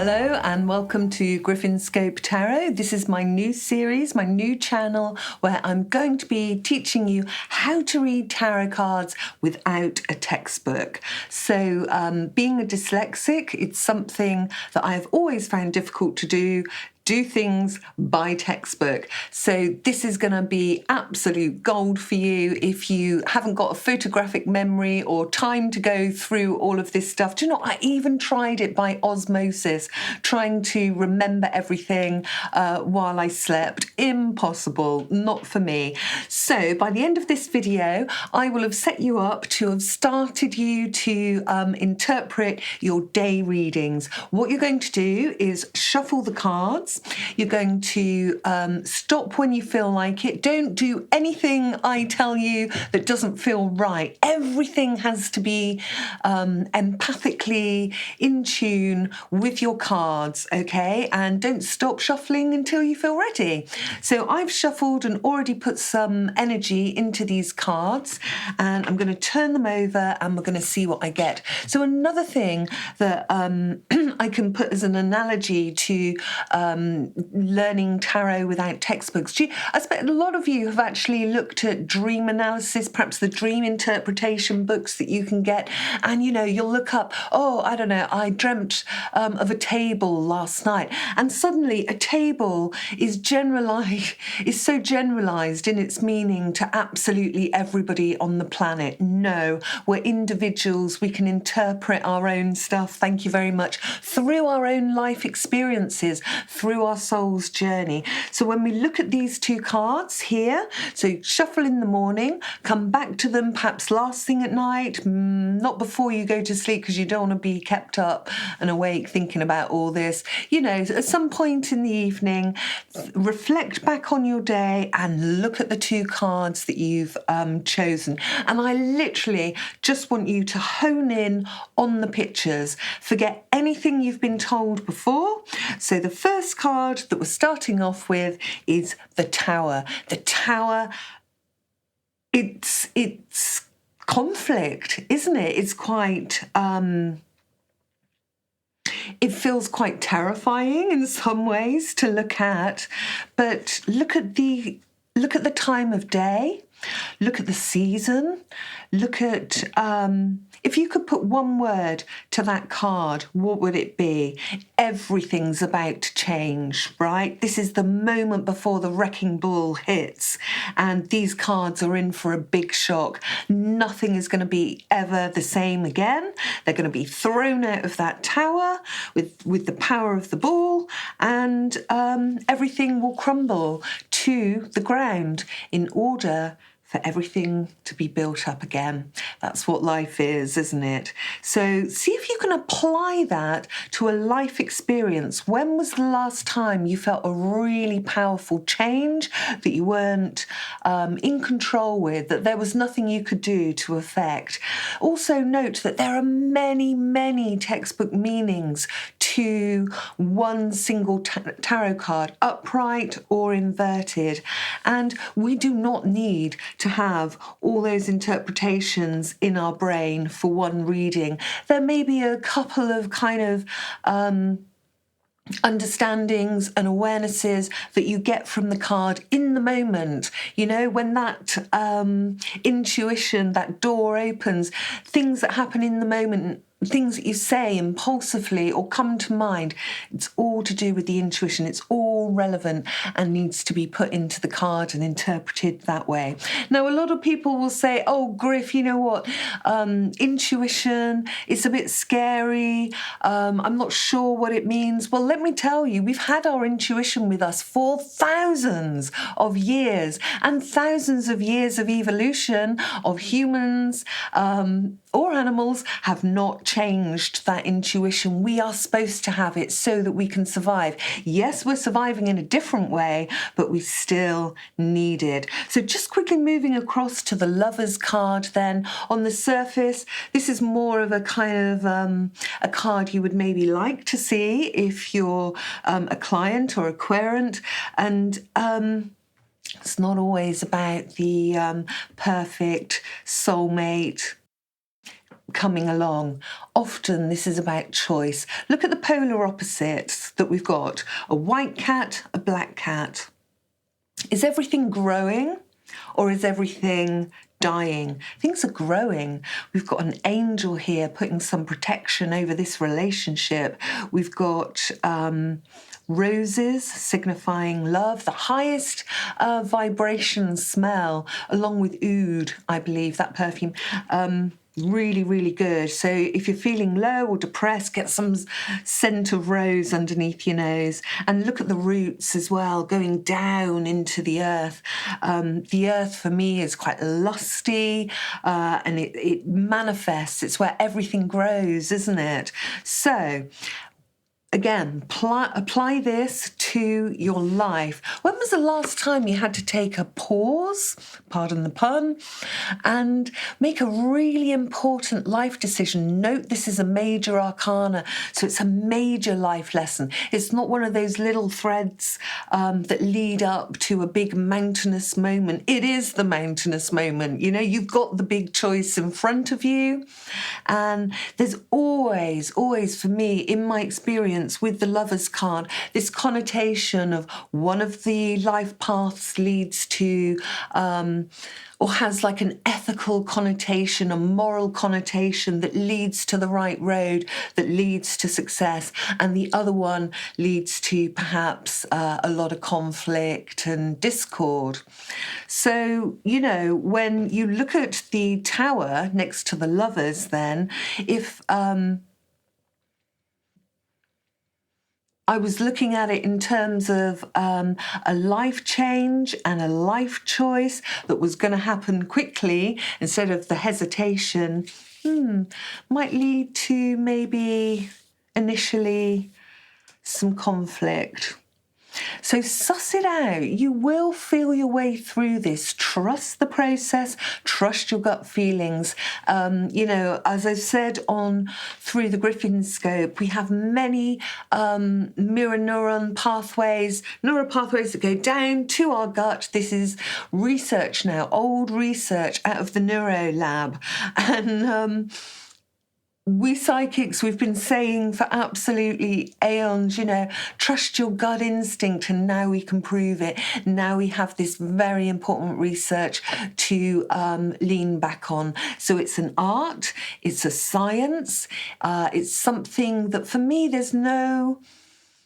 Hello and welcome to Griffinscope Tarot. This is my new series, my new channel, where I'm going to be teaching you how to read tarot cards without a textbook. So being a dyslexic, it's something that I've always found difficult to do things by textbook. So this is going to be absolute gold for you if you haven't got a photographic memory or time to go through all of this stuff. Do you know, I even tried it by osmosis, trying to remember everything while I slept. Impossible, not for me. So by the end of this video, I will have set you up to have started you to interpret your day readings. What you're going to do is shuffle the cards. You're going to stop when you feel like it. Don't do anything I tell you that doesn't feel right. Everything has to be empathically in tune with your cards, okay? And don't stop shuffling until you feel ready. So I've shuffled and already put some energy into these cards, and I'm going to turn them over and we're going to see what I get. So another thing that I can put as an analogy to learning tarot without textbooks. I expect a lot of you have actually looked at dream analysis, perhaps the dream interpretation books that you can get, and you know, you'll look up, oh, I don't know, I dreamt of a table last night, and suddenly a table is so generalized in its meaning to absolutely everybody on the planet. No, we're individuals. We can interpret our own stuff, thank you very much, through our own life experiences, through our soul's journey. So when we look at these two cards here, so shuffle in the morning, come back to them perhaps last thing at night, not before you go to sleep because you don't want to be kept up and awake thinking about all this. You know, at some point in the evening, reflect back on your day and look at the two cards that you've chosen. And I literally just want you to hone in on the pictures. Forget anything you've been told before. So the first card that we're starting off with is the Tower. The Tower, it's conflict, isn't it? It's quite it feels quite terrifying in some ways to look at, but look at the time of day, look at the season, look at if you could put one word to that card, what would it be? Everything's about to change, right? This is the moment before the wrecking ball hits, and these cards are in for a big shock. Nothing is going to be ever the same again. They're going to be thrown out of that tower with the power of the ball, and everything will crumble to the ground in order for everything to be built up again. That's what life is, isn't it? So see if you can apply that to a life experience. When was the last time you felt a really powerful change that you weren't in control with, that there was nothing you could do to affect? Also note that there are many, many textbook meanings to one single tarot card, upright or inverted. And we do not need to have all those interpretations in our brain for one reading. There may be a couple of kind of understandings and awarenesses that you get from the card in the moment. You know, when that intuition, that door opens, things that happen in the moment, things that you say impulsively or come to mind, it's all to do with the intuition. It's all relevant and needs to be put into the card and interpreted that way. Now, a lot of people will say, oh, Griff, you know what, intuition, it's a bit scary, I'm not sure what it means. Well, let me tell you, we've had our intuition with us for thousands of years, and thousands of years of evolution of humans or animals have not changed that intuition. We are supposed to have it so that we can survive. Yes, we're surviving in a different way, but we still need it. So just quickly moving across to the Lovers card then. On the surface, this is more of a kind of a card you would maybe like to see if you're a client or a querent. And it's not always about the perfect soulmate coming along. Often this is about choice. Look at the polar opposites that we've got. A white cat, a black cat. Is everything growing or is everything dying? Things are growing. We've got an angel here putting some protection over this relationship. We've got roses signifying love, the highest vibration smell, along with oud, I believe, that perfume. Really, really good. So if you're feeling low or depressed, get some scent of rose underneath your nose, and look at the roots as well, going down into the earth. The earth for me is quite lusty, and it manifests. It's where everything grows, isn't it? So again, apply this to your life. When was the last time you had to take a pause, pardon the pun, and make a really important life decision? Note this is a major arcana, so it's a major life lesson. It's not one of those little threads that lead up to a big mountainous moment. It is the mountainous moment. You know, you've got the big choice in front of you, and there's always for me, in my experience, with the Lovers card, this connotation of one of the life paths leads to or has like an ethical connotation, a moral connotation that leads to the right road, that leads to success, and the other one leads to perhaps a lot of conflict and discord. So, you know, when you look at the Tower next to the Lovers, then if I was looking at it in terms of a life change and a life choice that was going to happen quickly instead of the hesitation, might lead to maybe initially some conflict. So suss it out. You will feel your way through this. Trust the process. Trust your gut feelings. You know, as I've said through the Griffinscope, we have many neural pathways that go down to our gut. This is research now, old research out of the Neuro Lab. And we psychics, we've been saying for absolutely aeons, you know, trust your gut instinct, and now we can prove it. Now we have this very important research to lean back on. So it's an art, it's a science, it's something that for me there's no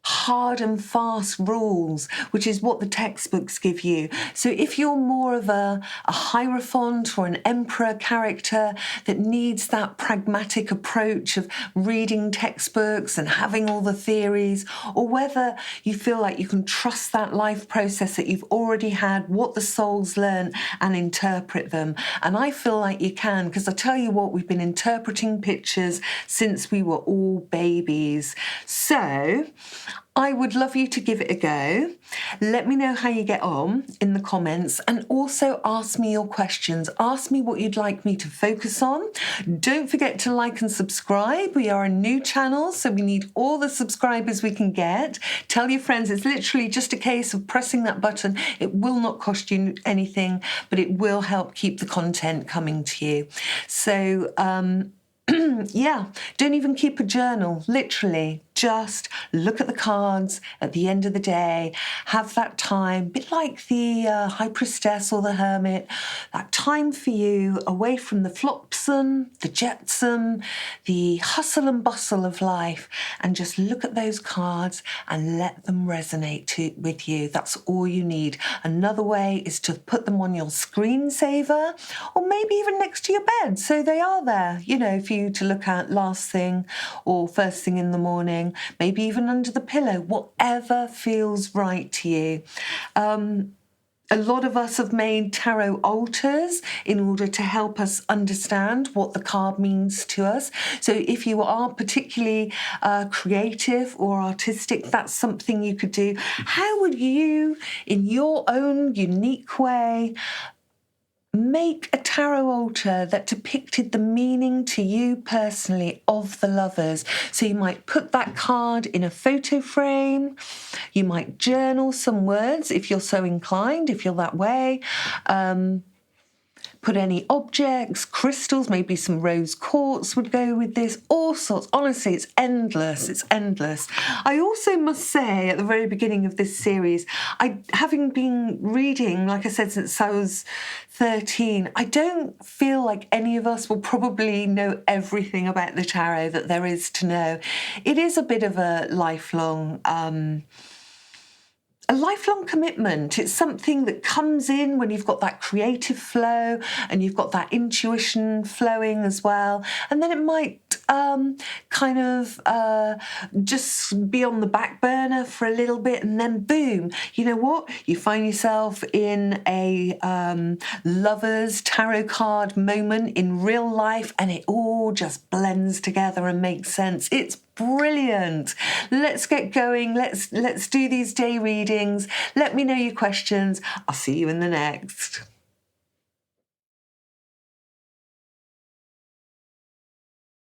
hard and fast rules, which is what the textbooks give you. So if you're more of a Hierophant or an Emperor character that needs that pragmatic approach of reading textbooks and having all the theories, or whether you feel like you can trust that life process that you've already had, what the soul's learned, and interpret them. And I feel like you can, because I tell you what, we've been interpreting pictures since we were all babies. So I would love you to give it a go. Let me know how you get on in the comments, and also ask me your questions. Ask me what you'd like me to focus on. Don't forget to like and subscribe. We are a new channel, so we need all the subscribers we can get. Tell your friends. It's literally just a case of pressing that button. It will not cost you anything, but it will help keep the content coming to you. So, yeah, don't even keep a journal, literally. Just look at the cards at the end of the day, have that time, a bit like the High Priestess or the Hermit, that time for you away from the flopsome, the jetsam, the hustle and bustle of life, and just look at those cards and let them resonate with you. That's all you need. Another way is to put them on your screensaver, or maybe even next to your bed, so they are there, you know, for you to look at last thing or first thing in the morning. Maybe even under the pillow, whatever feels right to you. A lot of us have made tarot altars in order to help us understand what the card means to us. So if you are particularly creative or artistic, that's something you could do. How would you, in your own unique way, make a tarot altar that depicted the meaning to you personally of the Lovers? So you might put that card in a photo frame. You might journal some words if you're so inclined, if you're that way. put any objects, crystals, maybe some rose quartz would go with this, all sorts. Honestly, it's endless. It's endless. I also must say at the very beginning of this series, having been reading, like I said, since I was 13, I don't feel like any of us will probably know everything about the tarot that there is to know. It is a bit of a lifelong commitment. It's something that comes in when you've got that creative flow and you've got that intuition flowing as well. And then it might just be on the back burner for a little bit, and then boom, you know what? You find yourself in a lover's tarot card moment in real life, and it all just blends together and makes sense. It's brilliant. Let's get going. Let's do these day readings. Let me know your questions. I'll see you in the next.